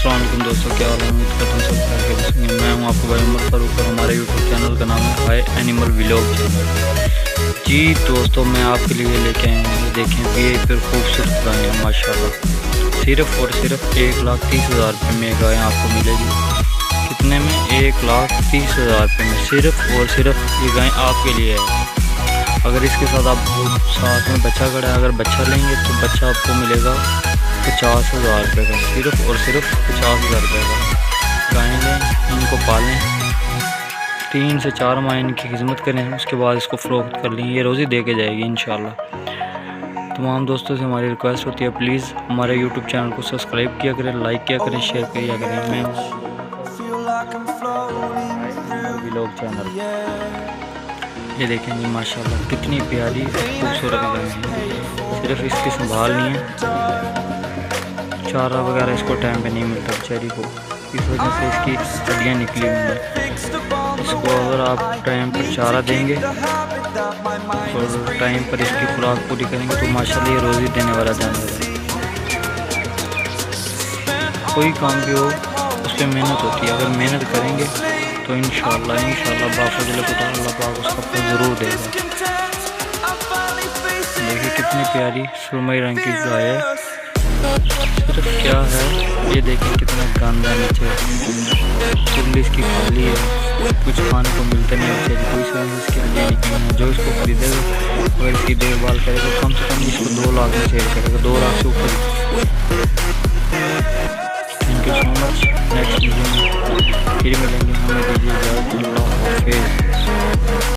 अस्सलाम वालेकुम दोस्तों, क्या हाल है? उम्मीद करता हूँ सब खैरियत से होंगे। मैं हूँ आपको भाई उमर फारूक और हमारे यूट्यूब चैनल का नाम है हाय एनिमल व्लॉग चैनल। जी दोस्तों, मैं आपके लिए लेके आया हूँ, देखें ये फिर खूबसूरत गाय हैं माशाल्लाह। सिर्फ़ और सिर्फ 1,30,000 रुपये में गाय आपको मिलेगी। कितने में? 1,30,000 रुपये में सिर्फ़ और सिर्फ ये गाय आपके लिए है। अगर इसके साथ आप साथ में बच्चा खड़ा है, अगर बच्चा लेंगे तो बच्चा आपको मिलेगा 50,000 रुपये का। सिर्फ़ और सिर्फ 50,000 रुपये का। गायें लें, इनको पालें, 3 से 4 माह इनकी खिदमत करें, उसके बाद इसको फ़रोख्त कर लें। ये रोज़ी दे के जाएगी इंशाल्लाह। तमाम दोस्तों से हमारी रिक्वेस्ट होती है, प्लीज़ हमारे यूट्यूब चैनल को सब्सक्राइब किया करें, लाइक किया करें, शेयर किया करें। मैं व्लॉग चैनल, ये देखें जी माशाल्लाह कितनी प्यारी खूबसूरत गाय है। सिर्फ इसकी संभालनी है, चारा वगैरह इसको टाइम पे नहीं मिलता बेचारी को, इस वजह से इसकी हड्डियाँ निकली हुई हैं। इसको अगर आप टाइम पर चारा देंगे और टाइम पर इसकी खुराक पूरी करेंगे तो माशाल्लाह ये रोज़ी देने वाला जानवर है। कोई काम भी हो उस पर मेहनत होती है, अगर मेहनत करेंगे तो इंशाल्लाह बाफज़ल खुदा अल्लाह पाक उसका फल ज़रूर देगा। देखिए कितनी प्यारी सुरमई रंग की गाय है। सिर्फ क्या है, ये देखिए कितना गंदा नीचे, कुंडली इसकी खाली है, कुछ खाने को मिलता नहीं है, कोई समय इसकी हड्डियाँ निकली हैं। जो इसको खरीदेगा अगर इसकी देखभाल करेगा कम से कम इसको 2 लाख में सेल करेगा, 2 लाख से ऊपर। Thank you so much. Next video में फिर मिलेंगे, हमें दीजिए इजाज़त। अल्लाह हाफ़िज़।